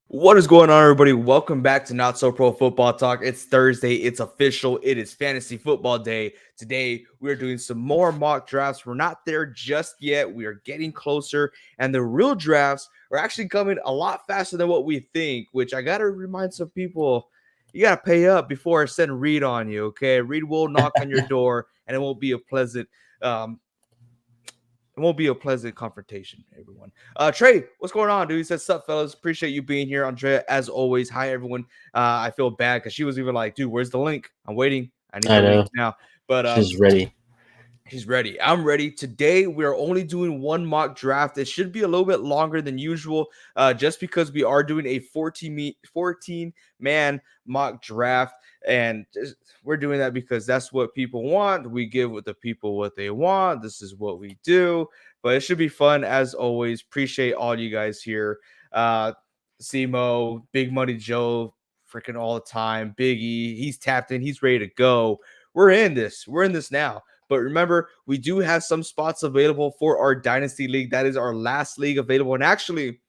What is going on, everybody? Welcome back to Not So Pro Football Talk. It's Thursday. It's official. It is fantasy football day. Today, we're doing some more mock drafts. We're not there just yet. We are getting closer, and the real drafts are actually coming a lot faster than what we think, which I got to remind some people, you got to pay up before I send Reed on you, okay? Reed will knock on your door, and it won't be a pleasant confrontation, everyone. Trey, what's going on, dude? He says, "Sup, fellas? Appreciate you being here." Andrea, as always. Hi, everyone. I feel bad because she was even like, "Dude, where's the link? I'm waiting. I need the link now." But she's ready. He's ready. I'm ready. Today, we are only doing one mock draft. It should be a little bit longer than usual, just because we are doing a 14-man mock draft. And we're doing that because that's what people want. We give the people what they want. This is what we do. But it should be fun, as always. Appreciate all you guys here. Simo, Big Money Joe, freaking all the time. Big E, he's tapped in. He's ready to go. We're in this. We're in this now. But remember, we do have some spots available for our Dynasty League. That is our last league available. And actually,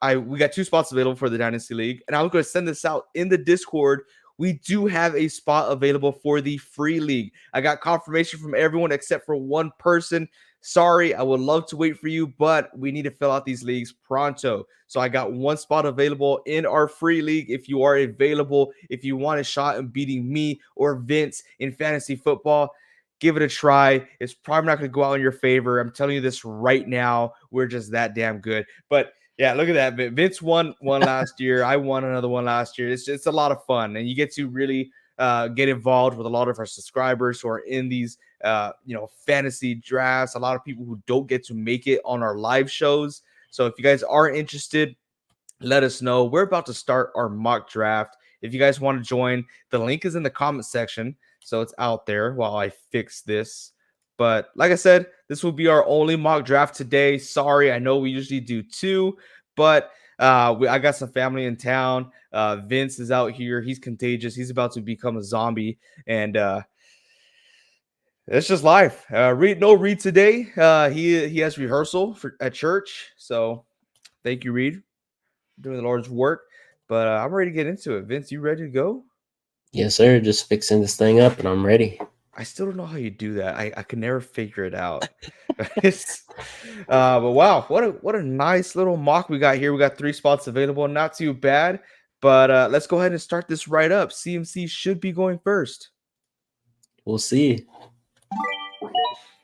we got 2 spots available for the Dynasty League. And I was going to send this out in the Discord. We do have a spot available for the free league. I got confirmation from everyone except for one person. Sorry, I would love to wait for you, but we need to fill out these leagues pronto. So I got 1 spot available in our free league. If you are available, if you want a shot in beating me or Vince in fantasy football, give it a try. It's probably not going to go out in your favor. I'm telling you this right now. We're just that damn good. But yeah, look at that. Vince won one last year. I won another one last year. It's a lot of fun, and you get to really get involved with a lot of our subscribers who are in these fantasy drafts. A lot of people who don't get to make it on our live shows. So if you guys are interested, let us know. We're about to start our mock draft. If you guys want to join, the link is in the comment section. So it's out there while I fix this. But like I said, this will be our only mock draft today. Sorry, I know we usually do 2, but I got some family in town. Vince is out here. He's contagious. He's about to become a zombie. And it's just life. Reed today. He has rehearsal at church. So thank you, Reed, for doing the Lord's work. But I'm ready to get into it. Vince, you ready to go? Yes, sir. Just fixing this thing up, and I'm ready. I still don't know how you do that. I can never figure it out. But wow, what a nice little mock we got here. We got 3 spots available. Not too bad. But let's go ahead and start this right up. CMC should be going first. We'll see.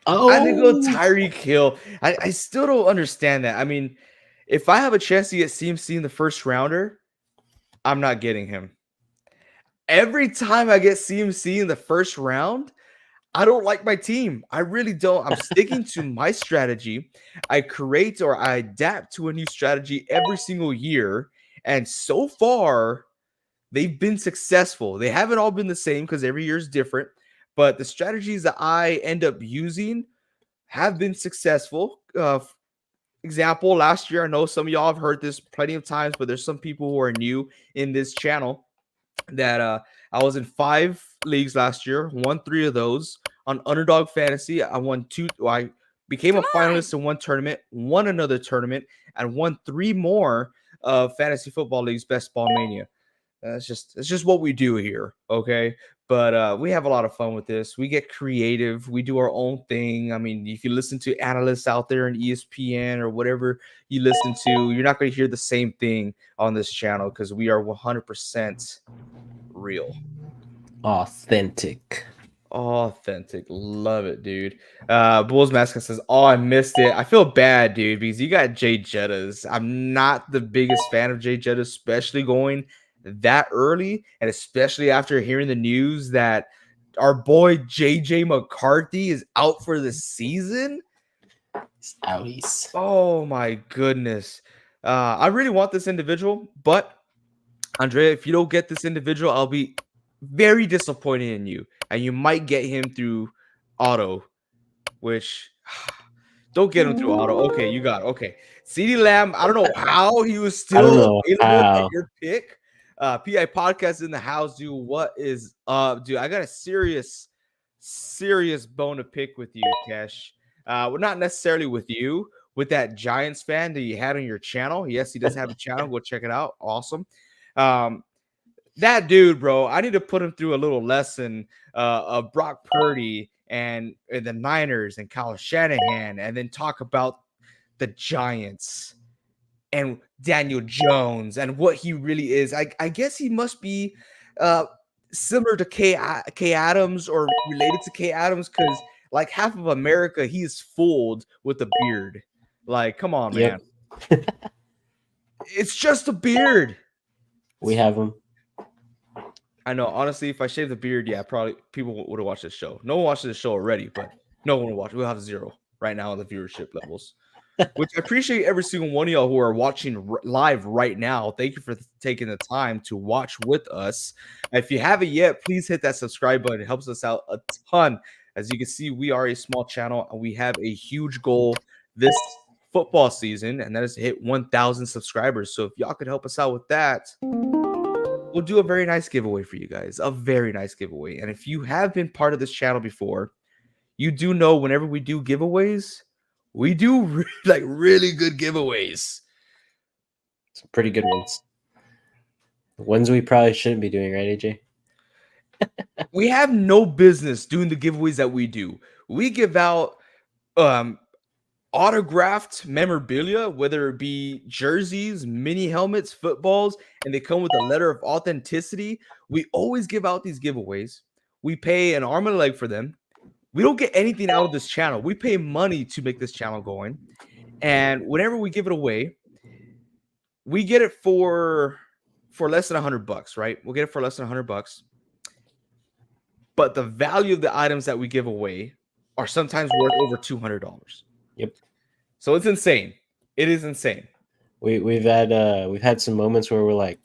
Oh, I think go Tyreek Hill. I still don't understand that. I mean, if I have a chance to get CMC in the first rounder, I'm not getting him. Every time I get CMC in the first round, I don't like my team. I really don't. I'm sticking to my strategy. I create or I adapt to a new strategy every single year. And so far, they've been successful. They haven't all been the same because every year is different. But the strategies that I end up using have been successful. Example, last year, I know some of y'all have heard this plenty of times, but there's some people who are new in this channel that I was in 5 leagues last year, won 3 of those. On Underdog Fantasy, I won 2. I became a finalist in 1 tournament, won another tournament, and won 3 more fantasy football leagues, Best Ball Mania. It's just what we do here, okay? But we have a lot of fun with this. We get creative. We do our own thing. I mean, if you listen to analysts out there in ESPN or whatever you listen to, you're not going to hear the same thing on this channel because we are 100% real. Authentic. Love it, dude. Bulls Mascot says, "Oh, I missed it. I feel bad, dude, because you got Jay Jettas. I'm not the biggest fan of Jay Jettas, especially going that early, and especially after hearing the news that our boy JJ McCarthy is out for the season. Outies. Oh my goodness. I really want this individual, but Andrea, if you don't get this individual, I'll be very disappointed in you. And you might get him through auto, which don't get him through auto. Okay, you got it. Okay. CeeDee Lamb, I don't know how he was I don't still know available at how. your pick. PI podcast in the house, dude. What is up, dude? I got a serious bone to pick with you, Kesh. Well, not necessarily with you, with that Giants fan that you had on your channel. Yes, he does have a channel. Go check it out. Awesome. Um, that dude, bro, I need to put him through a little lesson of Brock Purdy and the Niners and Kyle Shanahan, and then talk about the Giants and Daniel Jones and what he really is. I guess he must be similar to K Adams or related to K Adams because like half of America, he's fooled with a beard. Like, come on, man. Yep. It's just a beard. We have them. I know. Honestly, if I shave the beard, yeah, probably people would have watched this show. No one watches the show already, but no one will watch. We'll have 0 right now on the viewership levels. Which I appreciate every single one of y'all who are watching live right now. Thank you for taking the time to watch with us. If you haven't yet, please hit that subscribe button. It helps us out a ton. As you can see, we are a small channel and we have a huge goal this football season, and that is to hit 1,000 subscribers. So if y'all could help us out with that, we'll do a very nice giveaway for you guys. A very nice giveaway. And if you have been part of this channel before, you do know whenever we do giveaways, we do really good giveaways. Some pretty good ones. Ones we probably shouldn't be doing, right, AJ? We have no business doing the giveaways that we do. We give out autographed memorabilia, whether it be jerseys, mini helmets, footballs, and they come with a letter of authenticity. We always give out these giveaways. We pay an arm and a leg for them. We don't get anything out of this channel. We pay money to make this channel going. And whenever we give it away, we get it for less than $100, right? We'll get it for less than $100. But the value of the items that we give away are sometimes worth over $200. Yep. So it's insane. It is insane. We've had some moments where we're like,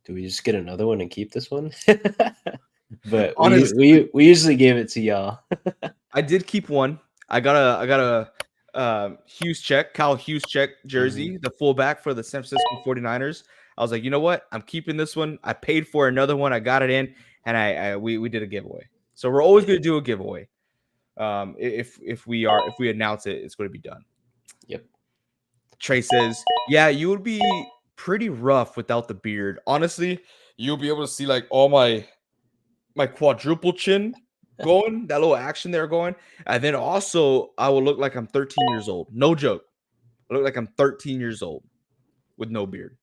do we just get another one and keep this one? But Honestly, we usually give it to y'all. I did keep one. I got a Hughes check, Kyle Hughes check jersey, the fullback for the San Francisco 49ers. I was like, you know what? I'm keeping this one. I paid for another one. I got it in, and we did a giveaway. So we're always going to do a giveaway. If we announce it, it's going to be done. Yep. Trey says, yeah, you would be pretty rough without the beard. Honestly, you'll be able to see like all my quadruple chin going, that little action there going. And then also I will look like I'm 13 years old. No joke. I look like I'm 13 years old with no beard.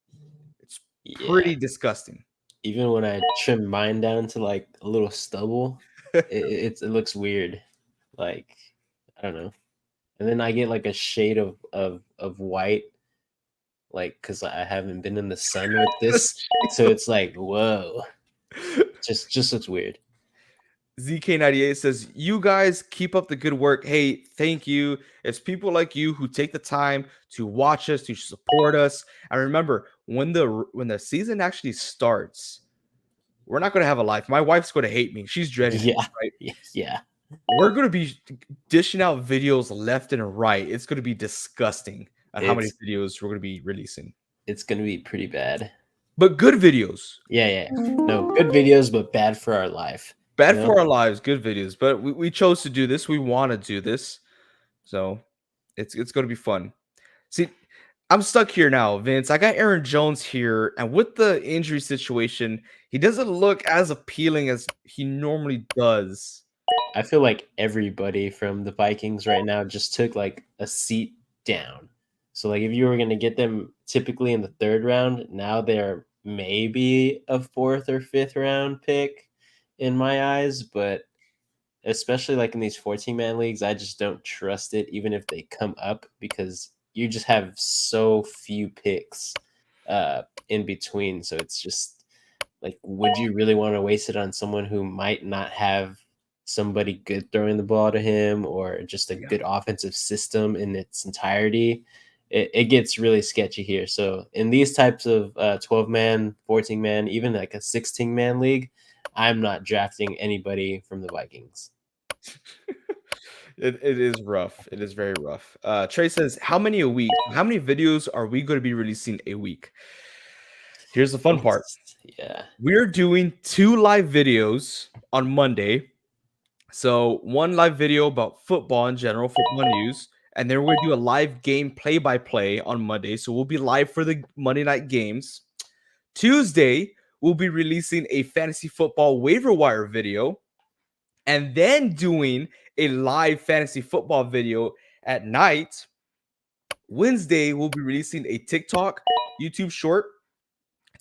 It's pretty disgusting. Even when I trim mine down to like a little stubble, it looks weird. Like, I don't know. And then I get like a shade of white, like, because I haven't been in the sun with this. So it's like, whoa. Just looks weird. ZK98 says, you guys keep up the good work. Hey, thank you. It's people like you who take the time to watch us, to support us. And remember, when the season actually starts, we're not going to have a life. My wife's going to hate me. She's dreading it, right? Yeah. We're going to be dishing out videos left and right. It's going to be disgusting at how many videos we're going to be releasing. It's going to be pretty bad. But good videos. Yeah. No, good videos, but bad for our life. Bad for our lives, good videos. But we chose to do this. We want to do this. So it's going to be fun. See, I'm stuck here now, Vince. I got Aaron Jones here. And with the injury situation, he doesn't look as appealing as he normally does. I feel like everybody from the Vikings right now just took like a seat down. So like if you were going to get them typically in the 3rd round, now they're maybe a 4th or 5th round pick in my eyes, but especially like in these 14-man leagues, I just don't trust it even if they come up, because you just have so few picks in between. So it's just like, would you really want to waste it on someone who might not have somebody good throwing the ball to him or just a Yeah. good offensive system in its entirety, it gets really sketchy here. So in these types of 12-man, 14-man, even like a 16-man league, I'm not drafting anybody from the Vikings. It is rough. It is very rough. Trey says, "How many a week? How many videos are we going to be releasing a week?" Here's the fun part. Yeah. We're doing 2 live videos on Monday. So, one live video about football in general, football news, and then we're gonna do a live game play-by-play on Monday. So we'll be live for the Monday night games. Tuesday, we'll be releasing a fantasy football waiver wire video, and then doing a live fantasy football video at night. Wednesday, we'll be releasing a TikTok, YouTube short.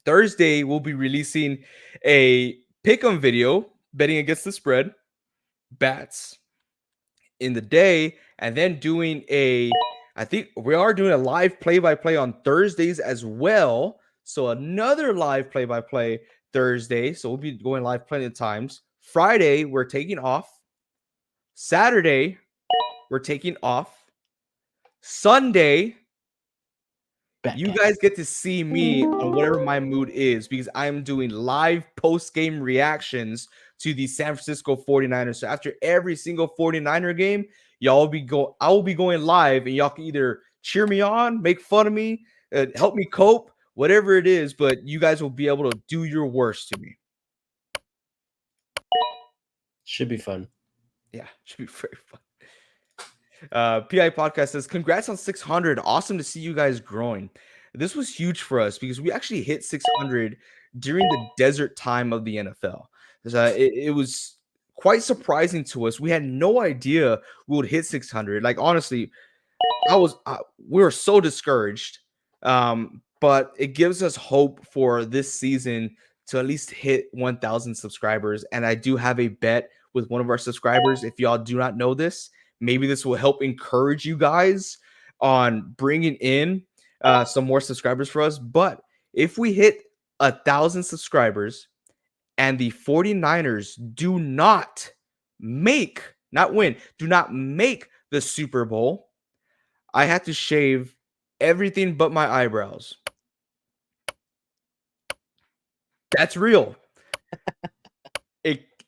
Thursday, we'll be releasing a pick'em video betting against the spread, bats in the day, and then doing I think we are doing a live play-by-play on Thursdays as well. So another live play-by-play Thursday. So we'll be going live plenty of times. Friday, we're taking off. Saturday, we're taking off. Sunday, you guys get to see me on whatever my mood is because I'm doing live post-game reactions to the San Francisco 49ers. So after every single 49er game, I will be going live, and y'all can either cheer me on, make fun of me, help me cope, whatever it is, but you guys will be able to do your worst to me. Should be fun. Yeah, should be very fun. PI Podcast says, "Congrats on 600. Awesome to see you guys growing." This was huge for us because we actually hit 600 during the desert time of the NFL. It was quite surprising to us. We had no idea we would hit 600. Like, honestly, we were so discouraged. But it gives us hope for this season to at least hit 1,000 subscribers. And I do have a bet with one of our subscribers. If y'all do not know this, maybe this will help encourage you guys on bringing in some more subscribers for us. But if we hit 1,000 subscribers and the 49ers do not make the Super Bowl, I had to shave everything but my eyebrows. That's real.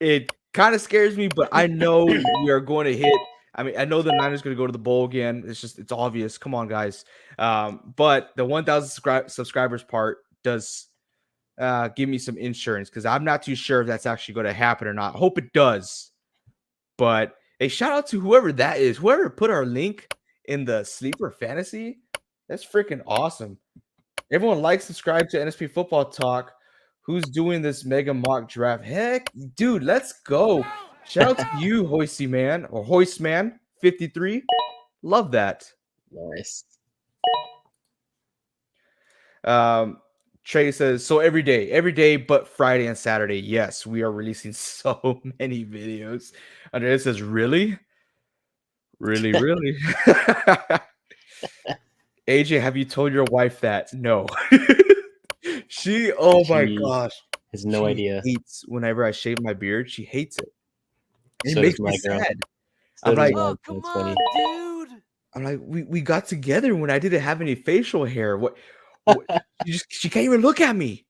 It kind of scares me, but I know we are going to hit. I mean, I know the Niners going to go to the bowl again. It's obvious. Come on, guys. But the 1,000 subscribers part does give me some insurance because I'm not too sure if that's actually going to happen or not. Hope it does. But a shout out to whoever that is. Whoever put our link in the sleeper fantasy. That's freaking awesome. Everyone like, subscribe to NSP Football Talk. Who's doing this mega mock draft? Heck, dude, let's go. Shout out to you, Hoisty Man or Hoist Man 53. Love that. Nice. Trey says, so every day, but Friday and Saturday. Yes, we are releasing so many videos. Andrea says, really? Really? AJ, have you told your wife that? No. Oh my gosh. Has no idea. Hates whenever I shave my beard. She hates it. It So makes does me my girl. sad. So I'm like, oh, come on, dude. I'm like, we got together when I didn't have any facial hair. What she can't even look at me.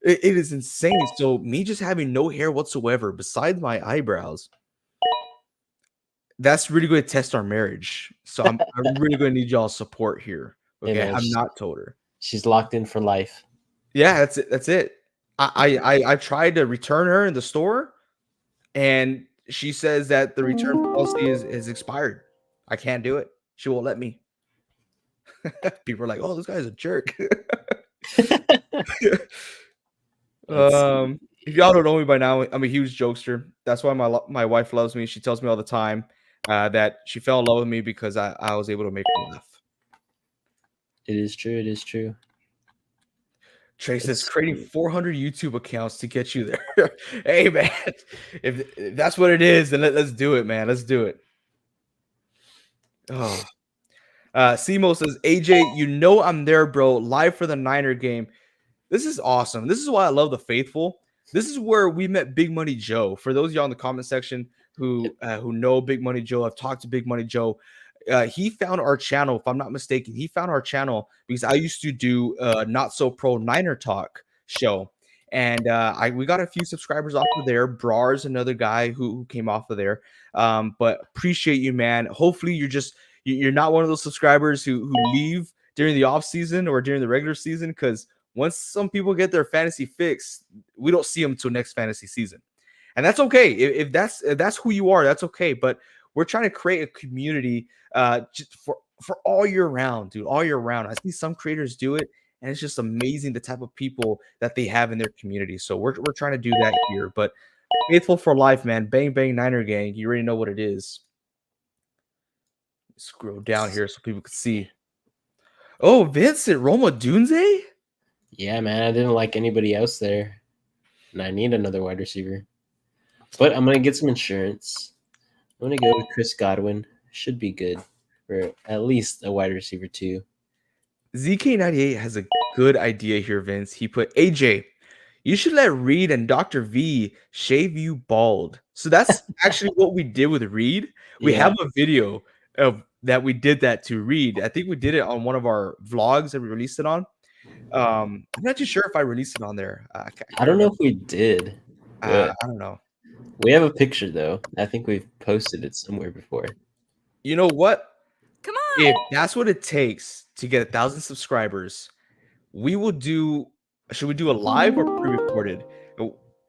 It is insane. So me just having no hair whatsoever besides my eyebrows, that's really going to test our marriage. So I'm really going to need y'all's support here. Okay, man, I'm not told her. She's locked in for life. Yeah, that's it. That's it. I tried to return her in the store, and she says that the return policy is expired. I can't do it. She won't let me. People are like, "Oh, this guy's a jerk." If y'all don't know me by now, I'm a huge jokester. That's why my wife loves me. She tells me all the time that she fell in love with me because I was able to make her laugh. It is true. It is true. Trey says creating 400 YouTube accounts to get you there. Hey, man, if that's what it is, then let's do it, man. Let's do it. Oh, Simo says, AJ, you know I'm there, bro. Live for the Niner game. This is awesome. This is why I love the faithful. This is where we met Big Money Joe. For those of y'all in the comment section, who know Big Money Joe. I've talked to Big Money Joe. He found our channel, if I'm not mistaken. He found our channel because I used to do Not So Pro Niner Talk show, and we got a few subscribers off of there. Brar's another guy who came off of there. But appreciate you, man. Hopefully you're not one of those subscribers who leave during the off season or during the regular season, because once some people get their fantasy fix, we don't see them until next fantasy season. And that's okay. If that's who you are, that's okay. But we're trying to create a community just for all year round, dude, all year round. I see some creators do it, and it's just amazing the type of people that they have in their community. So we're trying to do that here. But faithful for life, man. Bang bang Niner gang. You already know what it is. Scroll down here so people can see. Oh, Vincent Roma Dunze? Yeah, man, I didn't like anybody else there, and I need another wide receiver. But I'm gonna get some insurance. I'm gonna go with Chris Godwin. Should be good for at least a wide receiver too. ZK98 has a good idea here, Vince. He put AJ, you should let Reed and Dr. V shave you bald. So that's actually what we did with Reed. We have a video of that we did that to Reed. I think we did it on one of our vlogs that we released it on. I'm not too sure if I released it on there. I don't know if we did. I don't know. We have a picture though. I think we've posted it somewhere before. You know what? Come on. If that's what it takes to get 1,000 subscribers, we will do. Should we do a live or pre-recorded?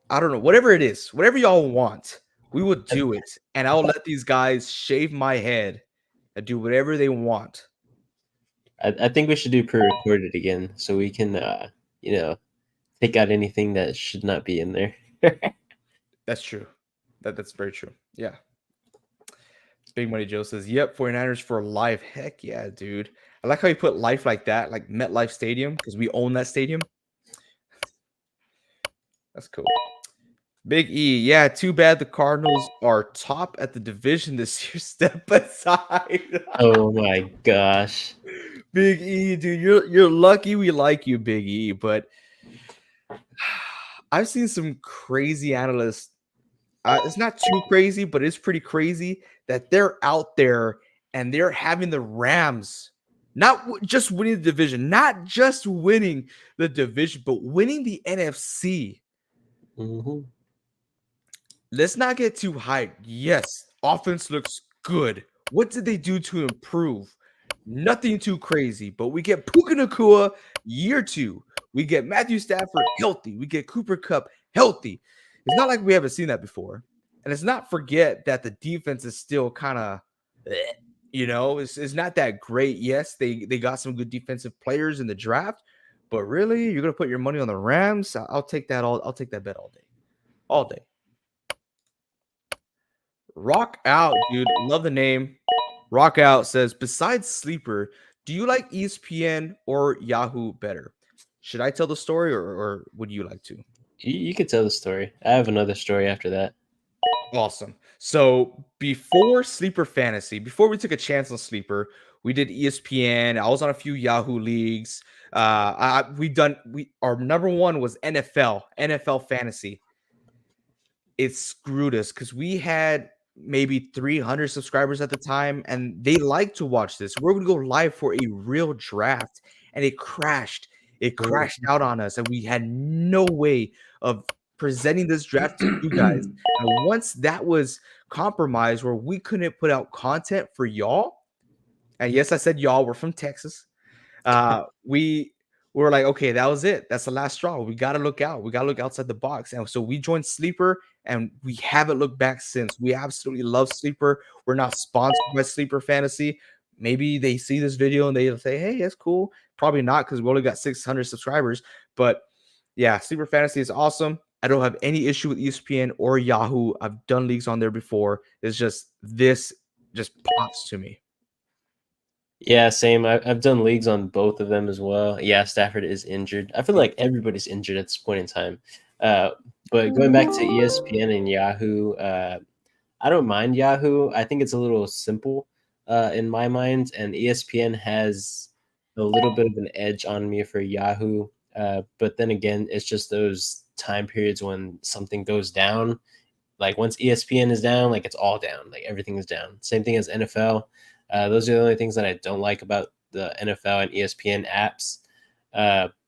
I don't know. Whatever it is, whatever y'all want, we will do it. And I'll let these guys shave my head and do whatever they want. I think we should do pre-recorded again so we can, take out anything that should not be in there. That's true. That's very true. Yeah. Big Money Joe says, yep, 49ers for life. Heck yeah, dude. I like how you put life like that, like MetLife Stadium, because we own that stadium. That's cool. Big E, yeah, too bad the Cardinals are top at the division this year. Step aside. Oh my gosh. Big E, dude, you're lucky we like you, Big E, but I've seen some crazy analysts. It's not too crazy, but it's pretty crazy that they're out there and they're having the Rams not just winning the division, not just winning the division, but winning the NFC. Mm-hmm. Let's not get too hyped. Yes, offense looks good. What did they do to improve? Nothing too crazy, but we get Puka Nacua year 2. We get Matthew Stafford healthy. We get Cooper Kupp healthy. It's not like we haven't seen that before. And let's not forget that the defense is still kind of, it's not that great. Yes, they got some good defensive players in the draft, but really, you're gonna put your money on the Rams? I'll take that I'll take that bet all day. All day. Rock Out, dude. Love the name. Rock Out says, besides Sleeper, do you like ESPN or Yahoo better? Should I tell the story or would you like to? You could tell the story. I have another story after that. Awesome. So before Sleeper Fantasy, before we took a chance on Sleeper, we did ESPN. I was on a few Yahoo leagues. Our number one was NFL Fantasy. It screwed us because we had maybe 300 subscribers at the time, and they like to watch this. We're going to go live for a real draft, and it crashed. It crashed out on us, and we had no way of presenting this draft to you guys. And once that was compromised, where we couldn't put out content for y'all, and yes, I said y'all, we're from Texas. We were like, okay, that was it. That's the last straw. We got to look out. We got to look outside the box. And so we joined Sleeper, and we haven't looked back since. We absolutely love Sleeper. We're not sponsored by Sleeper Fantasy. Maybe they see this video and they say, hey, that's cool. Probably not, because we only got 600 subscribers. But yeah, Sleeper Fantasy is awesome. I don't have any issue with ESPN or Yahoo. I've done leagues on there before. It's just this just pops to me. Yeah, same. I've done leagues on both of them as well. Yeah, Stafford is injured. I feel like everybody's injured at this point in time. But going back to ESPN and Yahoo, I don't mind Yahoo. I think it's a little simple in my mind, and ESPN has a little bit of an edge on me for Yahoo. But then again, it's just those time periods when something goes down like once ESPN is down, like it's all down. Like everything is down. Same thing as NFL. Those are the only things that I don't like about the NFL and ESPN apps.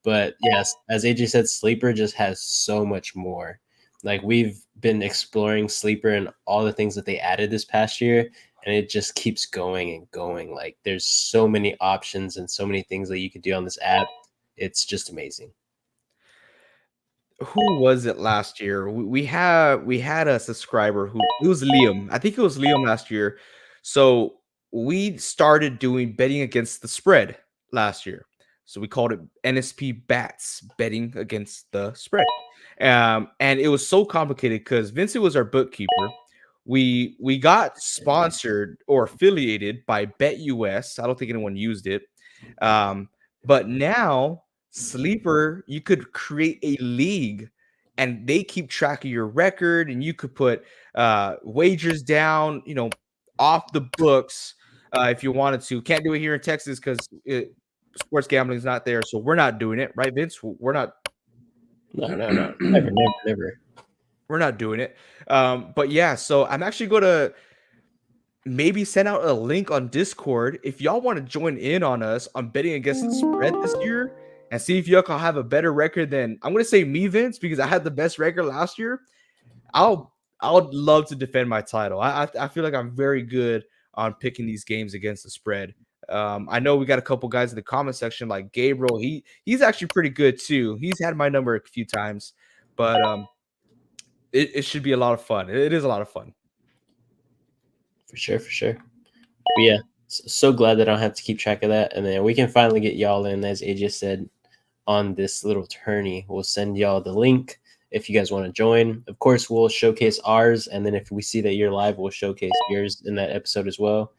But yes, as AJ said, Sleeper just has so much more. Like we've been exploring Sleeper and all the things that they added this past year, and it just keeps going and going. Like there's so many options and so many things that you could do on this app. It's just amazing. Who was it last year? We had a subscriber who it was Liam. I think it was Liam last year. So we started doing betting against the spread last year. So we called it NSP Bats, betting against the spread. And it was so complicated because Vincent was our bookkeeper. We got sponsored or affiliated by BetUS. I don't think anyone used it. But now Sleeper, you could create a league and they keep track of your record and you could put wagers down, off the books if you wanted to. Can't do it here in Texas because sports gambling is not there. So we're not doing it, right, Vince? We're not. No, never. We're not doing it. But yeah, so I'm actually going to maybe send out a link on Discord if y'all want to join in on us on betting against the spread this year and see if y'all can have a better record than I'm going to say me, Vince, because I had the best record last year. I would love to defend my title. I feel like I'm very good on picking these games against the spread. I know we got a couple guys in the comment section like Gabriel. He's actually pretty good too. He's had my number a few times, but it should be a lot of fun. It is a lot of fun. For sure. But yeah, so glad that I don't have to keep track of that. And then we can finally get y'all in, as AJ said, on this little tourney. We'll send y'all the link if you guys want to join. Of course, we'll showcase ours. And then if we see that you're live, we'll showcase yours in that episode as well.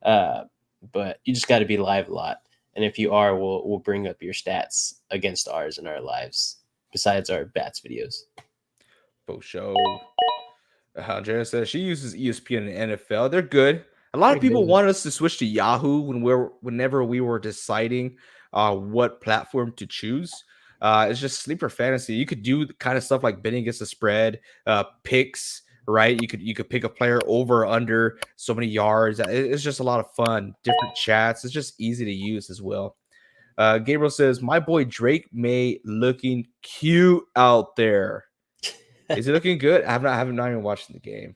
But you just got to be live a lot. And if you are, we'll bring up your stats against ours in our lives, besides our bats videos. For sure. Andrea says she uses ESPN and NFL. They're good. A lot of people want us to switch to Yahoo whenever we were deciding what platform to choose. It's just Sleeper Fantasy. You could do kind of stuff like betting against the spread, picks, right? You could pick a player over or under so many yards. It's just a lot of fun. Different chats. It's just easy to use as well. Gabriel says, my boy Drake May looking cute out there. Is it looking good? I haven't even watched the game.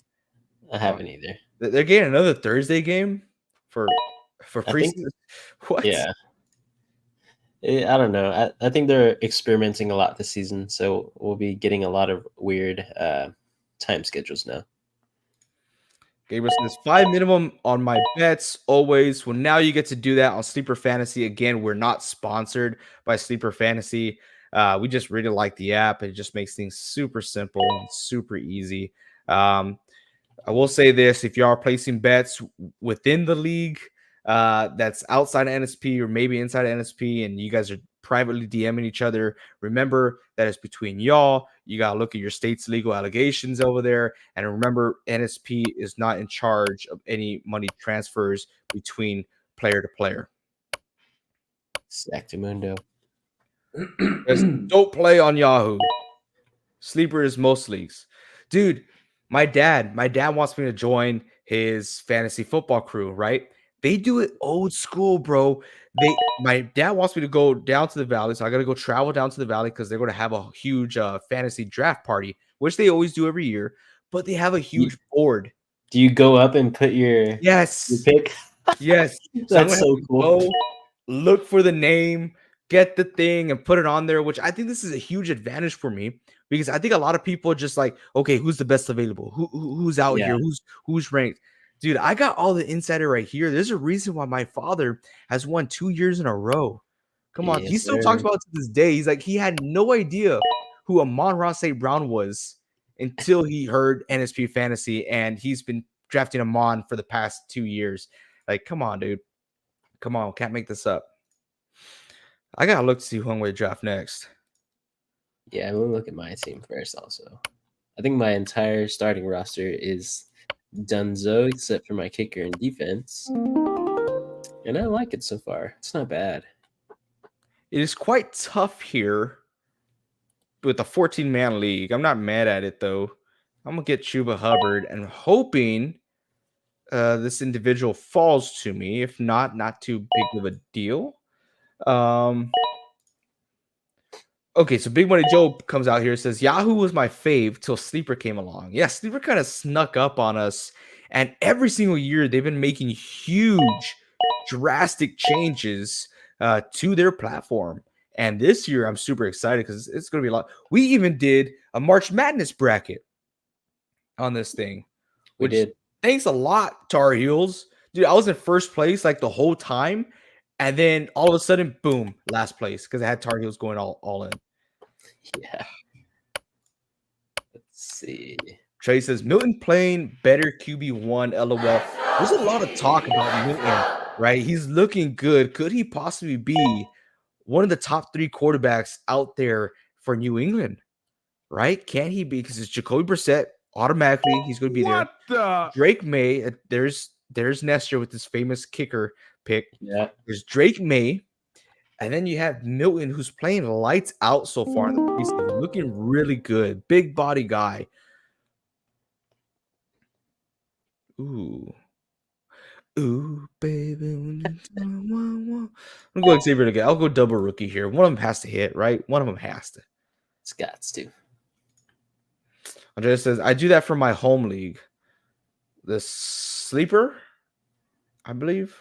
I haven't either. They're getting another Thursday game for preseason. What? Yeah. I don't know. I think they're experimenting a lot this season, so we'll be getting a lot of weird time schedules now. Gabriel says 5 minimum on my bets always. Well, now you get to do that on Sleeper Fantasy. Again, we're not sponsored by Sleeper Fantasy. We just really like the app. It just makes things super simple and super easy. I will say this: if you are placing bets within the league that's outside of NSP or maybe inside of NSP, and you guys are privately DMing each other, remember that it's between y'all. You got to look at your state's legal allegations over there. And remember, NSP is not in charge of any money transfers between player to player. Exactamundo. Don't play on Yahoo. Sleeper is most leagues. Dude, my dad wants me to join his fantasy football crew, right? They do it old school, bro. My dad wants me to go down to the valley, so I got to go travel down to the valley because they're going to have a huge fantasy draft party, which they always do every year. But they have a huge board. Do you go up and put your your pick? Yes, that's so cool. Go look for the name, get the thing, and put it on there. Which I think this is a huge advantage for me because I think a lot of people are just like, okay, who's the best available? Who's out here? Who's ranked? Dude, I got all the insider right here. There's a reason why my father has won 2 years in a row. Come on. He still talks about it to this day. He's like, he had no idea who Amon-Ra St. Brown was until he heard NSP Fantasy, and he's been drafting Amon for the past 2 years. Like, come on, dude. Come on. Can't make this up. I got to look to see who I'm going to draft next. Yeah, I'm going to look at my team first also. I think my entire starting roster is Dunzo, except for my kicker and defense. And I like it so far. It's not bad. It is quite tough here with a 14-man league. I'm not mad at it, though. I'm gonna get Chuba Hubbard and hoping this individual falls to me. If not, not too big of a deal. Okay, so Big Money Joe comes out here and says Yahoo was my fave till Sleeper came along. Yeah, Sleeper kind of snuck up on us, and every single year they've been making huge, drastic changes to their platform. And this year I'm super excited because it's going to be a lot. We even did a March Madness bracket on this thing, We which did. thanks a lot, Tar Heels. Dude, I was in first place like the whole time. And then all of a sudden, boom, last place because I had Tar Heels going all in. Yeah. Let's see. Trey says Milton playing better QB1. LOL. There's a lot of talk about Milton, right? He's looking good. Could he possibly be one of the top 3 quarterbacks out there for New England? Right? Can he be? Because it's Jacoby Brissett. Automatically, he's going to be there. Drake May. There's Nestor with his famous kicker pick. Yeah. There's Drake May. And then you have Milton, who's playing lights out so far in the preseason, looking really good. Big body guy. Ooh, baby. I'm gonna go Xavier again. I'll go double rookie here. One of them has to hit, right? One of them has to. It's got to. Andrea says, I do that for my home league. The sleeper, I believe.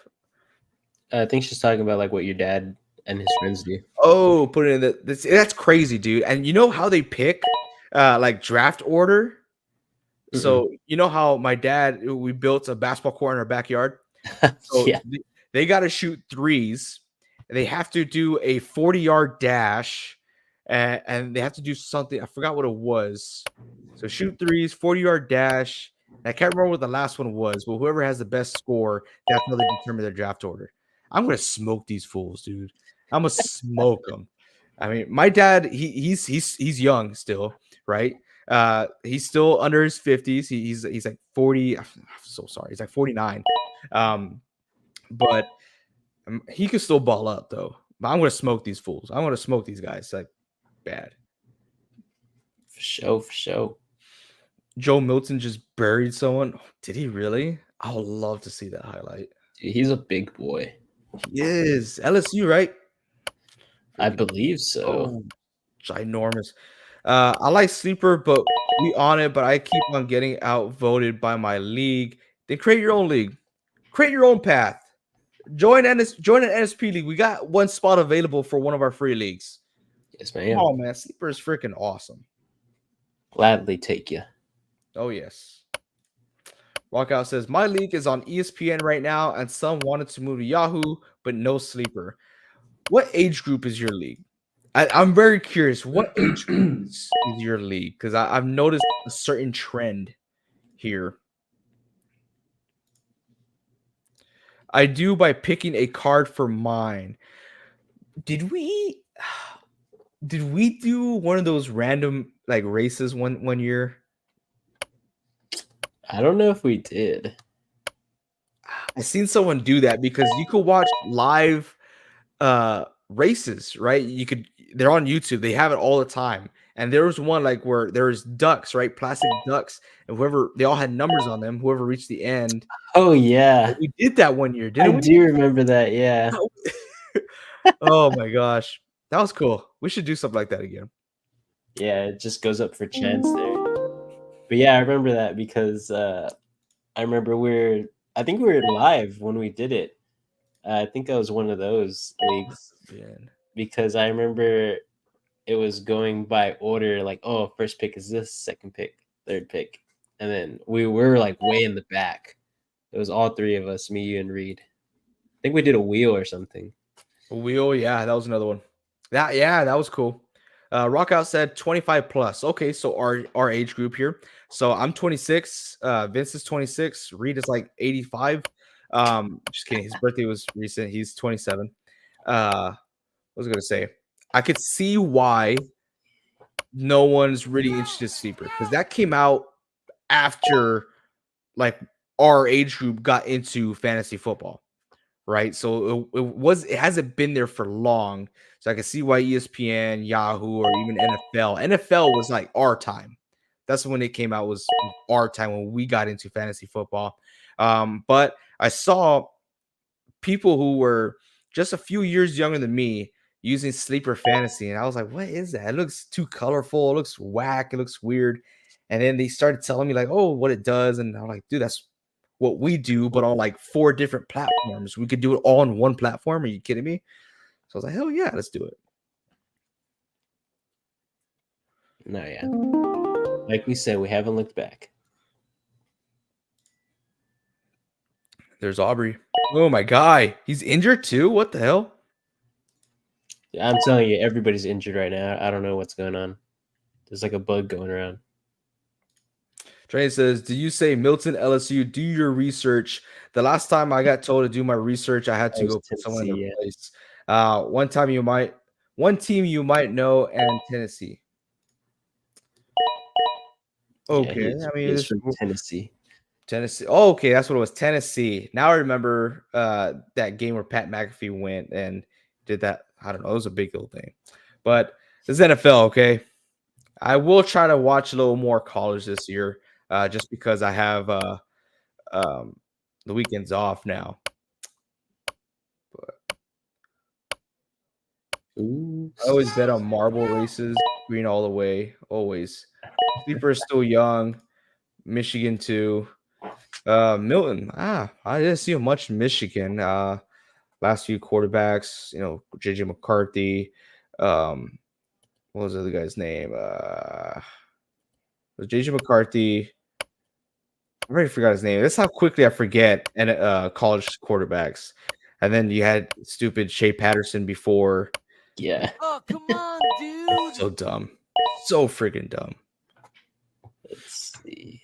I think she's talking about like what your dad and his friends do. Oh, put it in that's crazy, dude. And you know how they pick like draft order? So you know how my dad, we built a basketball court in our backyard. So Yeah. they got to shoot threes. They have to do a 40-yard dash, and they have to do something. I forgot what it was. So shoot threes, 40-yard dash. I can't remember what the last one was, but whoever has the best score, that's how they determine their draft order. I'm gonna smoke these fools, dude. I'm gonna smoke them. I mean, my dad, he's young still, right? He's still under his 50s. He's like 40. I'm so sorry. He's like 49. But he could still ball up though. But I'm gonna smoke these fools. I'm gonna smoke these guys like bad. For sure, for sure. Joe Milton just buried someone. Did he really? I would love to see that highlight. Dude, he's a big boy. He is LSU, right? I believe so. Oh, ginormous. I like sleeper, but we on it. But I keep on getting outvoted by my league. Then create your own league. Create your own path. Join an NSP league. We got one spot available for one of our free leagues. Yes, ma'am. Oh man, sleeper is freaking awesome. Gladly take you. Oh yes. Rockout says my league is on ESPN right now, and some wanted to move to Yahoo, but no sleeper. What age group is your league? I'm very curious. What age group is your league? Because I've noticed a certain trend here. I do by picking a card for mine. Did we do one of those random like races one year? I don't know if we did. I seen someone do that because you could watch live races, right? They're on YouTube. They have it all the time. And there was one like where there was ducks, right? Plastic ducks, and they all had numbers on them. Whoever reached the end. Oh yeah, We did that one year, didn't we? I do remember that. Yeah. Oh my gosh, that was cool. We should do something like that again. Yeah, it just goes up for chance there. But yeah, I remember that because I remember I think we were live when we did it. I think I was one of those leagues because I remember it was going by order, like, oh, first pick is this, second pick, third pick. And then we were like way in the back. It was all three of us, me, you, and Reed. I think we did a wheel or something. A wheel, yeah, that was another one. That was cool. Rockout said 25 plus. Okay, so our age group here. So I'm 26. Vince is 26. Reed is like 85. Just kidding. His birthday was recent. He's 27. What was I gonna say? I could see why no one's really interested in sleeper because that came out after like our age group got into fantasy football. Right, so it hasn't been there for long, so I can see why ESPN, Yahoo, or even NFL was like our time. That's when it came out, was our time when we got into fantasy football. But I saw people who were just a few years younger than me using sleeper fantasy, and I was like, what is that? It looks too colorful, it looks whack, it looks weird. And then they started telling me like, oh, what it does, and I'm like, dude, that's what we do, but on like 4 different platforms. We could do it all on one platform. Are you kidding me? So I was like, hell yeah, let's do it. No, yeah. Like we said, we haven't looked back. There's Aubrey. Oh my guy, he's injured too. What the hell? I'm telling you, everybody's injured right now. I don't know what's going on. There's like a bug going around. Trey says, do you say Milton, LSU? Do your research. The last time I got told to do my research, I had to go put someone in their place. One team you might know, and Tennessee. Okay, yeah, I mean, it's from Tennessee. Tennessee. Oh, okay, that's what it was. Tennessee. Now I remember that game where Pat McAfee went and did that. I don't know. It was a big old thing. But this is NFL, okay? I will try to watch a little more college this year, just because I have the weekends off now. But Ooh. I always bet on marble races, green all the way, always. Sleeper is still young. Michigan too. Milton. I didn't see much in Michigan. Last few quarterbacks, JJ McCarthy. What was the other guy's name? It was JJ McCarthy. I already forgot his name. That's how quickly I forget and college quarterbacks. And then you had stupid Shea Patterson before. Yeah. Oh, come on, dude. So dumb. So freaking dumb. Let's see.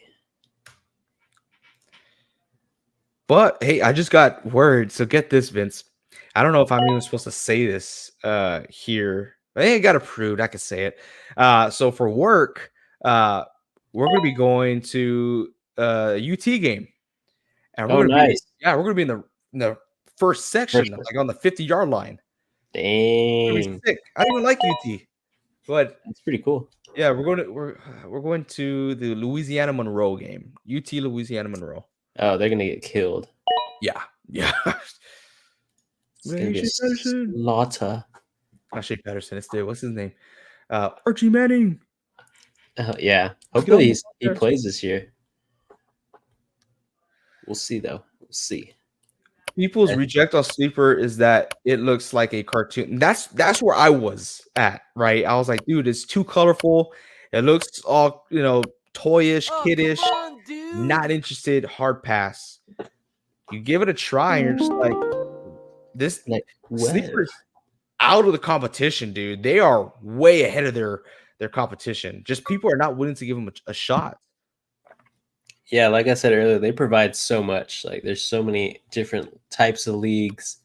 But hey, I just got word. So get this, Vince. I don't know if I'm even supposed to say this here. I ain't got approved. I could say it. So for work, we're gonna be going to a UT game. And we're gonna nice. we're gonna be in the first section, like on the 50-yard line. Dang. Sick. I don't even like UT, but that's pretty cool. Yeah, we're going to the Louisiana Monroe game. UT Louisiana Monroe. Oh, they're gonna get killed. Yeah. It's gonna be a slaughter. Not Shea Patterson. It's what's his name? Archie Manning. Yeah. Hopefully he plays this year. We'll see though. We'll see. People's reject on sleeper is that it looks like a cartoon. That's where I was at, right? I was like, dude, it's too colorful. It looks all toyish, kiddish. Not interested. Hard pass. You give it a try, and you're just like, this sleepers out of the competition, dude. They are way ahead of their competition. Just people are not willing to give them a shot. Yeah, like I said earlier, they provide so much. Like there's so many different types of leagues,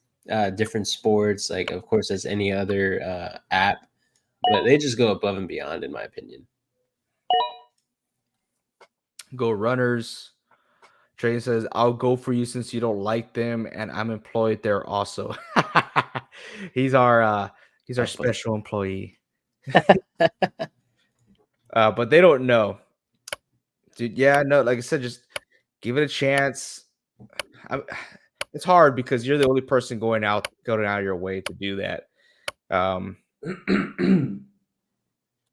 different sports, like of course as any other app, but they just go above and beyond in my opinion. Go Runners. Trey says, I'll go for you since you don't like them, and I'm employed there also. He's our special employee. But they don't know. Dude, yeah, no, like I said, just give it a chance. It's hard because you're the only person going out of your way to do that. I don't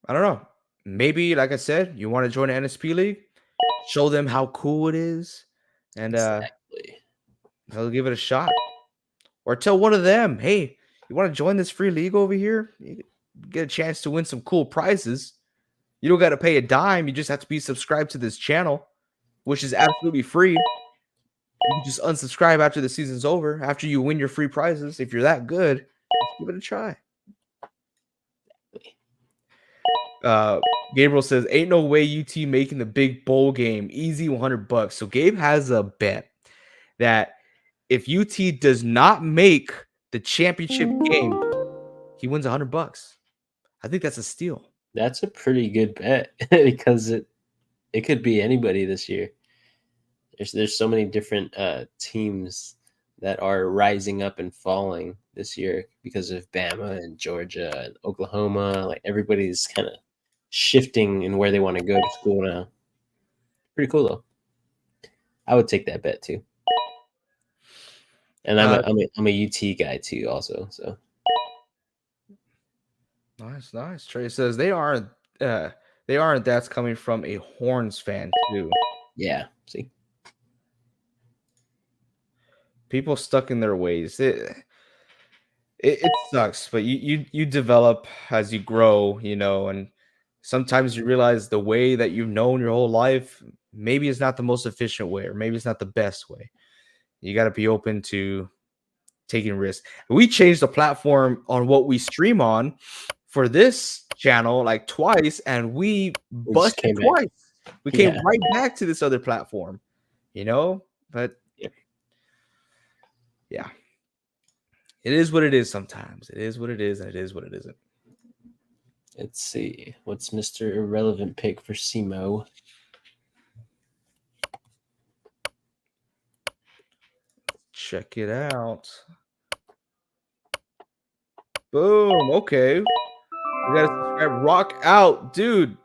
know. Maybe, like I said, you want to join an NSP league, show them how cool it is, and they'll give it a shot. Or tell one of them, hey, you want to join this free league over here? You get a chance to win some cool prizes. You don't got to pay a dime. You just have to be subscribed to this channel, which is absolutely free. You can just unsubscribe after the season's over, after you win your free prizes. If you're that good, just give it a try. Gabriel says, ain't no way UT making the big bowl game. Easy $100. So Gabe has a bet that if UT does not make the championship game, he wins $100. I think that's a steal. That's a pretty good bet because it could be anybody this year. There's so many different teams that are rising up and falling this year because of Bama and Georgia and Oklahoma. Like everybody's kind of shifting in where they want to go to school now. Pretty cool though. I would take that bet too. And I'm a UT guy too, also. So nice. Trey says they aren't. That's coming from a Horns fan too. yeah, see, People stuck in their ways. It sucks, but you develop as you grow, and sometimes you realize the way that you've known your whole life maybe it's not the most efficient way, or maybe it's not the best way. You got to be open to taking risks. We changed the platform on what we stream on for this channel like twice, and we busted twice. We came right back to this other platform, but yeah. It is what it is sometimes. It is what it is, and it is what it isn't. Let's see. What's Mr. Irrelevant pick for Simo? Check it out. Boom. Okay. We got to subscribe. Rock out, dude.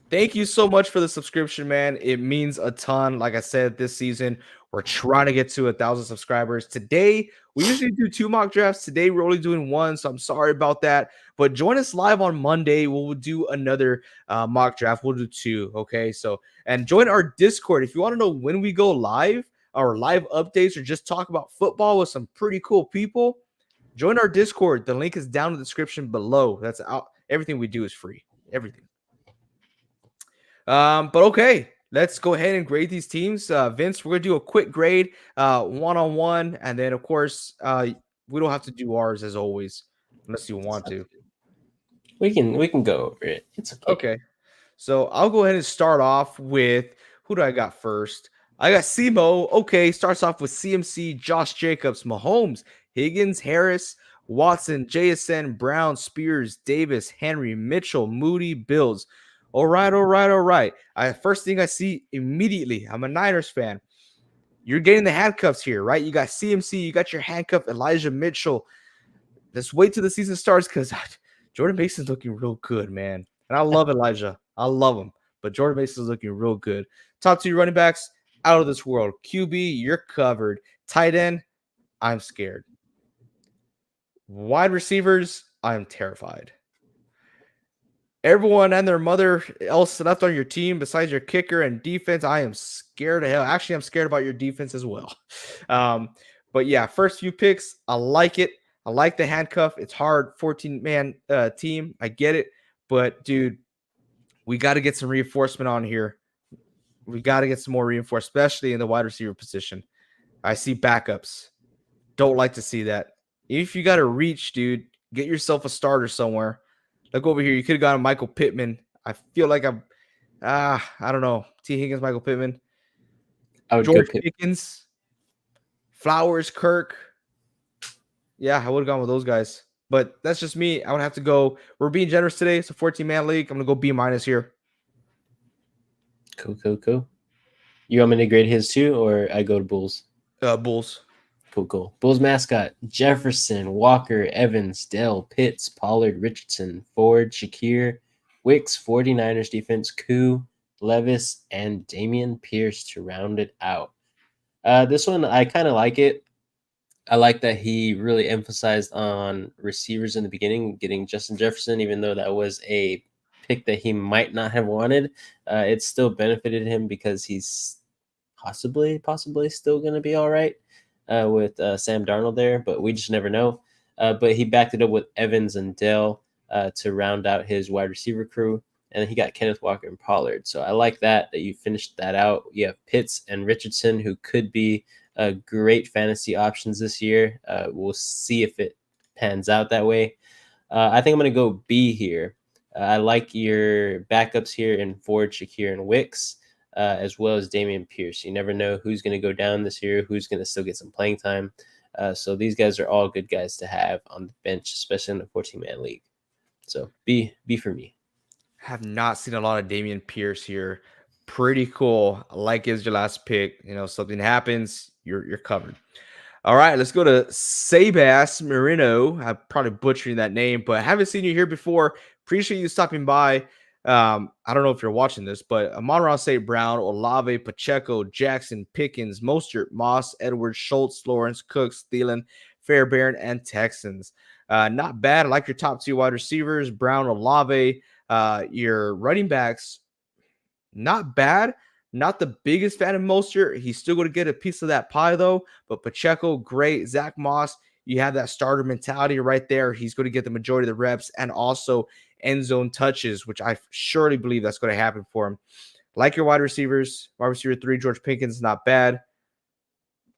Thank you so much for the subscription, man. It means a ton. Like I said, this season, we're trying to get to 1,000 subscribers. Today, we usually do 2 mock drafts. Today, we're only doing 1, so I'm sorry about that. But join us live on Monday. We'll do another mock draft. We'll do 2, okay? So, and join our Discord. If you want to know when we go live, our live updates, or just talk about football with some pretty cool people, join our Discord. The link is down in the description below. That's out. Everything we do is free. Everything. But okay, let's go ahead and grade these teams. Vince, we're gonna do a quick grade, one-on-one, and then of course, we don't have to do ours as always, unless you want to. We can go over it. It's okay. Okay. So I'll go ahead and start off with who do I got first? I got Simo. Okay, starts off with CMC, Josh Jacobs, Mahomes, Higgins, Harris, Watson, JSN, Brown, Spears, Davis, Henry, Mitchell, Moody, Bills. All right. First thing I see immediately, I'm a Niners fan. You're getting the handcuffs here, right? You got CMC, you got your handcuff, Elijah Mitchell. Let's wait till the season starts because Jordan Mason's looking real good, man. And I love Elijah. I love him. But Jordan Mason's looking real good. Top 2 running backs, out of this world. QB, you're covered. Tight end, I'm scared. Wide receivers, I'm terrified. Everyone and their mother else left on your team besides your kicker and defense, I am scared of hell. Actually, I'm scared about your defense as well. But yeah, first few picks, I like it. I like the handcuff. It's hard, 14-man team. I get it. But, dude, we got to get some reinforcement on here. We got to get some more reinforcement, especially in the wide receiver position. I see backups. Don't like to see that. If you got to reach, dude, get yourself a starter somewhere. Look over here. You could have gotten Michael Pittman. I feel like I don't know. T. Higgins, Michael Pittman. I would George Pickens, Flowers, Kirk. Yeah, I would have gone with those guys. But that's just me. I would have to go. We're being generous today. It's a 14-man league. I'm going to go B- here. Cool. You want me to grade his too, or I go to Bulls? Bulls. Cool. Bulls mascot: Jefferson, Walker, Evans, Dell, Pitts, Pollard, Richardson, Ford, Shakir, Wicks, 49ers defense, Koo, Levis, and Damian Pierce to round it out. This one, I kind of like it. I like that he really emphasized on receivers in the beginning, getting Justin Jefferson, even though that was a pick that he might not have wanted. It still benefited him because he's possibly still going to be all right with Sam Darnold there, but we just never know. But he backed it up with Evans and Dell to round out his wide receiver crew, and he got Kenneth Walker and Pollard. So I like that you finished that out. You have Pitts and Richardson, who could be great fantasy options this year. We'll see if it pans out that way. I think I'm going to go B here. I like your backups here in Ford, Shakir, and Wicks, as well as Damian Pierce. You never know who's going to go down this year, who's going to still get some playing time. So these guys are all good guys to have on the bench, especially in the 14-man league. So B for me. Have not seen a lot of Damian Pierce here. Pretty cool. I like his your last pick. Something happens, you're covered. All right, let's go to Sebas Marino. I'm probably butchering that name, but I haven't seen you here before. Appreciate you stopping by. I don't know if you're watching this, but Amon-Ra St. Brown, Olave, Pacheco, Jackson, Pickens, Mostert, Moss, Edwards, Schultz, Lawrence, Cooks, Thielen, Fairbairn, and Texans. Not bad. I like your top 2 wide receivers, Brown, Olave. Your running backs, not bad. Not the biggest fan of Mostert. He's still going to get a piece of that pie, though. But Pacheco, great. Zach Moss, you have that starter mentality right there. He's going to get the majority of the reps and also end zone touches, which I surely believe that's going to happen for him. Like your wide receivers, wide receiver 3, George Pickens, not bad.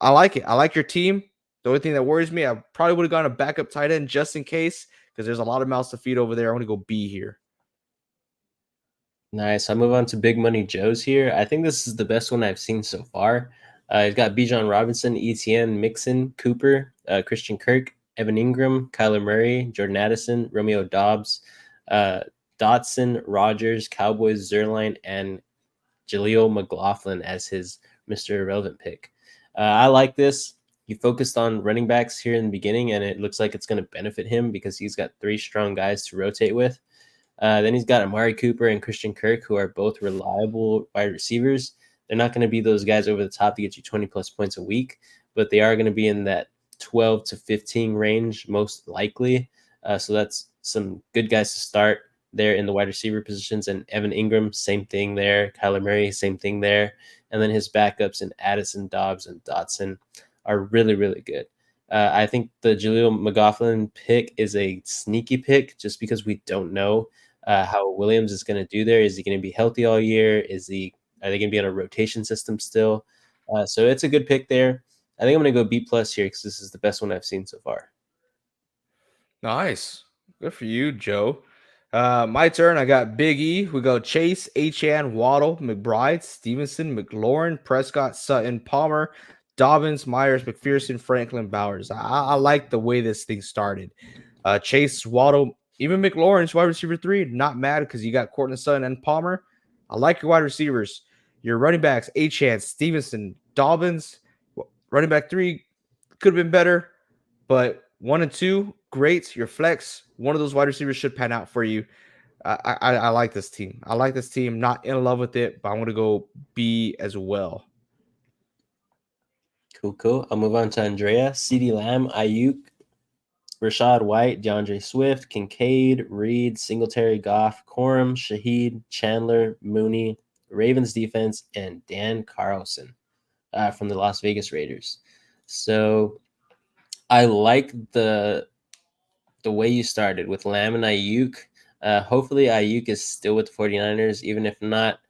I like it. I like your team. The only thing that worries me, I probably would have gone a backup tight end just in case, because there's a lot of mouths to feed over there. I'm going to go B here. Nice. I'll move on to Big Money Joe's here. I think this is the best one I've seen so far. He's got Bijan Robinson, ETN, Mixon, Cooper, Christian Kirk, Evan Ingram, Kyler Murray, Jordan Addison, Romeo Dobbs, Dotson, Rogers, Cowboys, Zerline, and Jaleel McLaughlin as his Mr. Irrelevant pick. I like this. He focused on running backs here in the beginning, and it looks like it's going to benefit him because he's got 3 strong guys to rotate with. Then he's got Amari Cooper and Christian Kirk, who are both reliable wide receivers. They're not going to be those guys over the top to get you 20-plus points a week, but they are going to be in that 12 to 15 range, most likely. So that's some good guys to start there in the wide receiver positions. And Evan Ingram, same thing there. Kyler Murray, same thing there. And then his backups in Addison, Dobbs, and Dotson are really, really good. I think the Jaleel McLaughlin pick is a sneaky pick just because we don't know how Williams is going to do there. Is he going to be healthy all year? Are they going to be on a rotation system still? So it's a good pick there. I think I'm going to go B+ here because this is the best one I've seen so far. Nice. Good for you, Joe. My turn. I got Big E. We go Chase, Achane, Waddle, McBride, Stevenson, McLaurin, Prescott, Sutton, Palmer, Dobbins, Myers, McPherson, Franklin, Bowers. I like the way this thing started. Chase, Waddle, even McLaurin's wide receiver 3. Not mad because you got Courtland Sutton and Palmer. I like your wide receivers. Your running backs, Achane, Stevenson, Dobbins. Running back 3 could have been better, but 1 and 2, great. Your flex, one of those wide receivers should pan out for you. I like this team. I like this team. Not in love with it, but I'm going to go B as well. Cool. I'll move on to Andrea. CeeDee Lamb, Ayuk, Rashad White, DeAndre Swift, Kincaid, Reed, Singletary, Goff, Corum, Shaheed, Chandler, Mooney, Ravens defense, and Dan Carlson from the Las Vegas Raiders. So I like the way you started with Lamb and Ayuk. Hopefully Ayuk is still with the 49ers, even if not,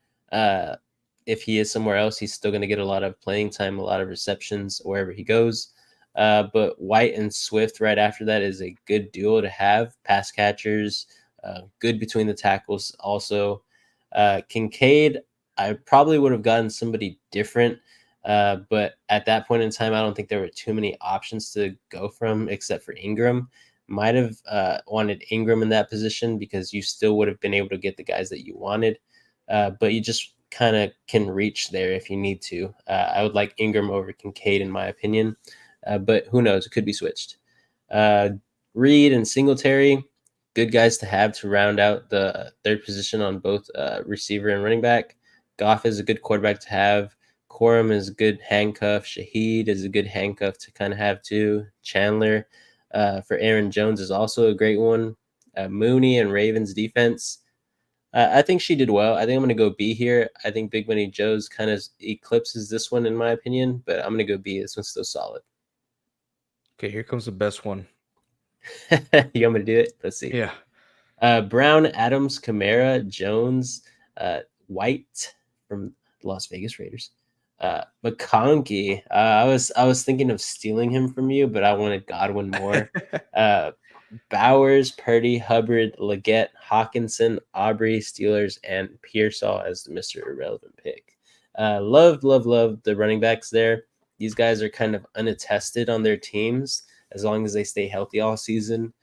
if he is somewhere else, he's still going to get a lot of playing time, a lot of receptions wherever he goes. But White and Swift right after that is a good duo to have. Pass catchers, good between the tackles also. Kincaid, I probably would have gotten somebody different. But at that point in time, I don't think there were too many options to go from except for Ingram. Might have wanted Ingram in that position because you still would have been able to get the guys that you wanted. But you just kind of can reach there if you need to. I would like Ingram over Kincaid in my opinion. But who knows? It could be switched. Reed and Singletary, good guys to have to round out the third position on both receiver and running back. Goff is a good quarterback to have. Corum is a good handcuff. Shaheed is a good handcuff to kind of have too. Chandler for Aaron Jones is also a great one. Mooney and Ravens defense. I think she did well. I think I'm going to go B here. I think Big Money Joe's kind of eclipses this one in my opinion, but I'm going to go B. This one's still solid. Okay, here comes the best one. You want me to do it? Let's see. Yeah. Brown, Adams, Kamara, Jones, White from the Las Vegas Raiders. McConkey. I was thinking of stealing him from you, but I wanted Godwin more. Bowers, Purdy, Hubbard, Leggett, Hawkinson, Aubrey, Steelers, and Pearsall as the Mr. Irrelevant pick. Love the running backs there. These guys are kind of unattested on their teams as long as they stay healthy all season.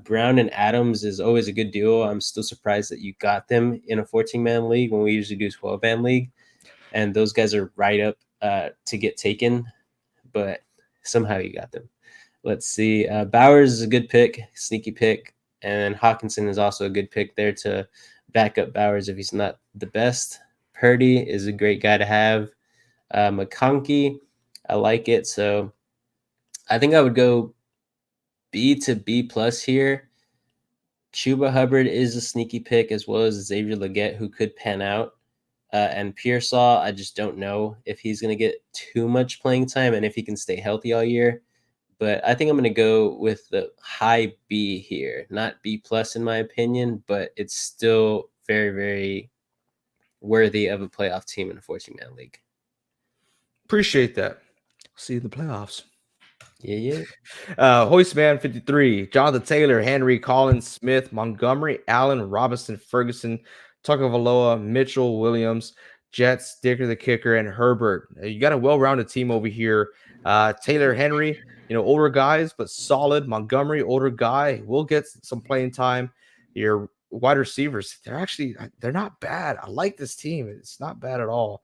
Brown and Adams is always a good duo. I'm still surprised that you got them in a 14-man league when we usually do 12-man league. And those guys are right up to get taken, but somehow you got them. Let's see. Bowers is a good pick, sneaky pick, and Hawkinson is also a good pick there to backup Bowers if he's not the best. Purdy is a great guy to have. McConkey, I like it. So I think I would go B to B plus here. Chuba Hubbard is a sneaky pick, as well as Xavier Legette, who could pan out. And Pearsall, I just don't know if he's going to get too much playing time and if he can stay healthy all year. But I think I'm going to go with the high B here, not B plus in my opinion, but it's still very, very worthy of a playoff team in a 14-man league. Appreciate that. See you in the playoffs. Yeah. Hoistman 53, Jonathan Taylor, Henry, Collins, Smith, Montgomery, Allen, Robinson, Ferguson, Tagovailoa, Mitchell, Williams, Jets, Dicker the kicker, and Herbert. You got a well-rounded team over here. Taylor, Henry, older guys, but solid. Montgomery, older guy, will get some playing time. Your wide receivers, they're not bad. I like this team. It's not bad at all.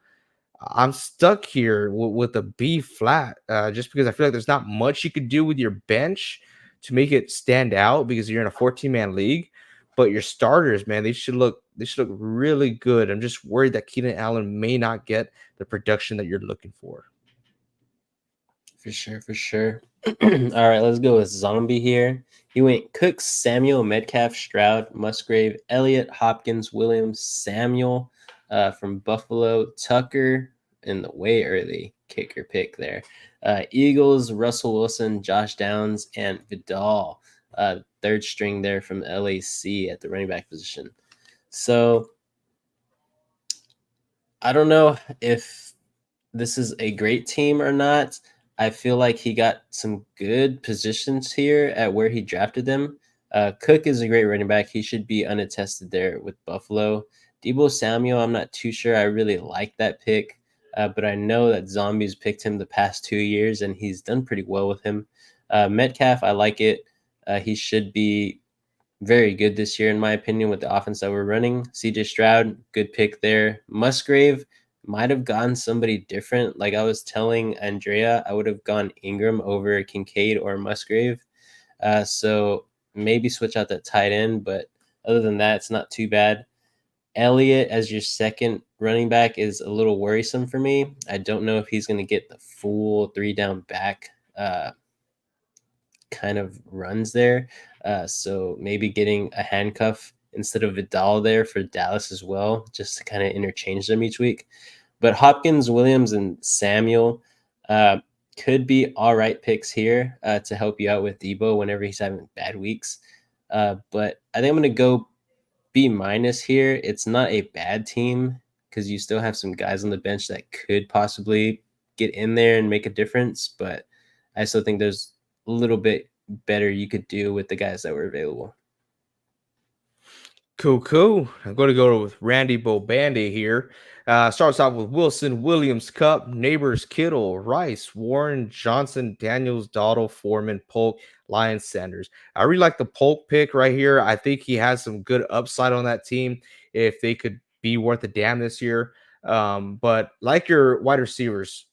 I'm stuck here with a B flat, just because I feel like there's not much you could do with your bench to make it stand out because you're in a 14-man league. But your starters, man, they should look really good. I'm just worried that Keenan Allen may not get the production that you're looking for. For sure. All right, let's go with Zombie here. He went Cooks, Samuel, Metcalf, Stroud, Musgrave, Elliott, Hopkins, Williams, Samuel from Buffalo, Tucker in the way early kicker pick there. Eagles, Russell Wilson, Josh Downs, and Vidal, third string there from LAC at the running back position. So I don't know if this is a great team or not. I feel like he got some good positions here at where he drafted them. Cook is a great running back. He should be unattested there with Buffalo. Deebo Samuel, I'm not too sure. I really like that pick, but I know that Zombies picked him the past 2 years, and he's done pretty well with him. Metcalf, I like it. He should be very good this year, in my opinion, with the offense that we're running. CJ Stroud, good pick there. Musgrave, might have gone somebody different. Like I was telling Andrea, I would have gone Ingram over Kincaid or Musgrave. So maybe switch out that tight end, but other than that, it's not too bad. Elliott as your second running back is a little worrisome for me. I don't know if he's going to get the full 3-down back kind of runs there. So maybe getting a handcuff instead of Vidal there for Dallas as well, just to kind of interchange them each week. But Hopkins, Williams, and Samuel could be all right picks here to help you out with Debo whenever he's having bad weeks. But I think I'm going to go B minus here. It's not a bad team because you still have some guys on the bench that could possibly get in there and make a difference. But I still think there's a little bit better you could do with the guys that were available. Cool. I'm going to go with Randy Bobandy here. Starts off with Wilson, Williams, Cup, Neighbors, Kittle, Rice, Warren, Johnson, Daniels, Dottle, Foreman, Polk, Lyons, Sanders. I really like the Polk pick right here. I think he has some good upside on that team if they could be worth a damn this year. But like your wide receivers,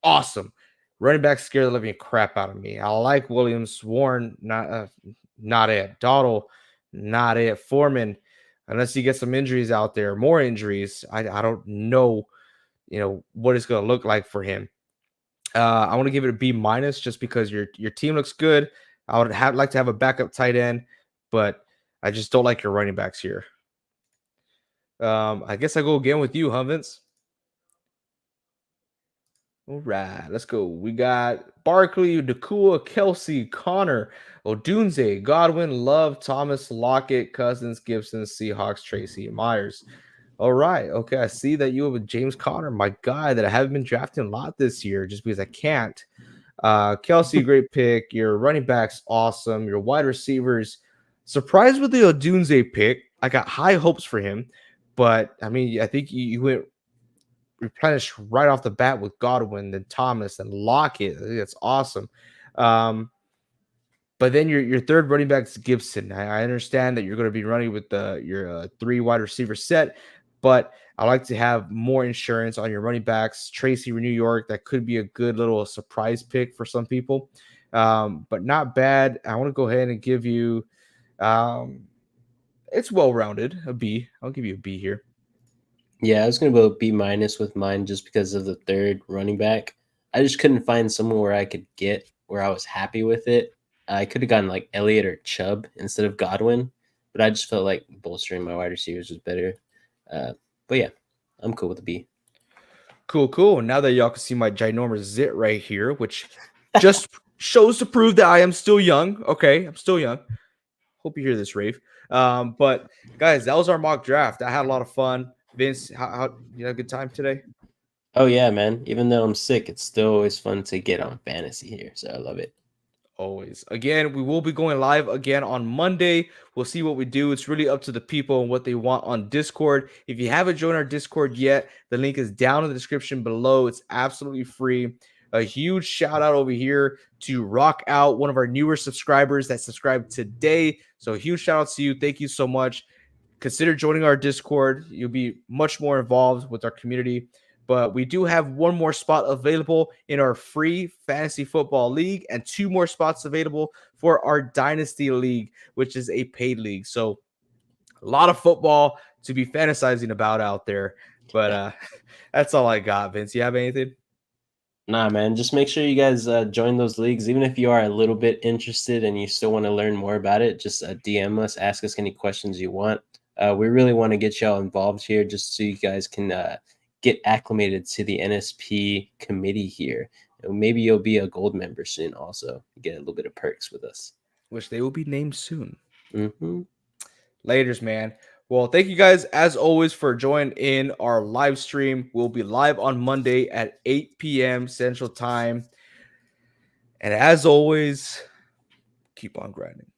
awesome. Running back scare the living crap out of me. I like Williams, Warren, not it. Dottle, not it. Foreman, unless you get some injuries out there, more injuries. I don't know, what it's going to look like for him. I want to give it a B minus just because your team looks good. I would like to have a backup tight end, but I just don't like your running backs here. I guess I go again with you, Vince. All right, let's go. We got Barkley, Nakua, Kelsey, Connor, Odunze, Godwin, Love, Thomas, Lockett, Cousins, Gibson, Seahawks, Tracy, Myers. All right. Okay. I see that you have a James Conner, my guy that I haven't been drafting a lot this year just because I can't. Kelsey, great pick. Your running back's awesome. Your wide receivers, surprised with the Odunze pick. I got high hopes for him, but I mean, I think you went replenished right off the bat with Godwin, then Thomas, and Lockett. I think that's awesome. But then your third running back is Gibson. I understand that you're going to be running with your 3 wide receiver set, but I like to have more insurance on your running backs. Tracy, New York, that could be a good little surprise pick for some people, but not bad. I want to go ahead and give you it's well rounded. A B. I'll give you a B here. Yeah, I was gonna go B minus with mine just because of the third running back. I just couldn't find someone where I could get where I was happy with it. I could have gotten like Elliott or Chubb instead of Godwin, but I just felt like bolstering my wide receivers was better. But yeah, I'm cool with the B. Cool. Now that y'all can see my ginormous zit right here, which just shows to prove that I am still young. Okay, I'm still young. Hope you hear this, Rave. But guys, that was our mock draft. I had a lot of fun. Vince, how you had a good time today? Oh yeah, man. Even though I'm sick, it's still always fun to get on fantasy here, so I love it. Always. Again, we will be going live again on Monday. We'll see what we do. It's really up to the people and what they want on Discord. If you haven't joined our Discord yet, the link is down in the description below. It's absolutely free. A huge shout out over here to Rock Out, one of our newer subscribers that subscribed today. So a huge shout out to you. Thank you so much. Consider joining our Discord. You'll be much more involved with our community. But we do have one more spot available in our free fantasy football league and 2 more spots available for our dynasty league, which is a paid league. So a lot of football to be fantasizing about out there. But that's all I got, Vince. You have anything? Nah, man, just make sure you guys join those leagues. Even if you are a little bit interested and you still want to learn more about it, just DM us, ask us any questions you want. We really want to get y'all involved here just so you guys can get acclimated to the NSP committee here. And maybe you'll be a gold member soon also. Get a little bit of perks with us. Which they will be named soon. Mm-hmm. Laters, man. Well, thank you guys as always for joining in our live stream. We'll be live on Monday at 8 p.m. Central Time. And as always, keep on grinding.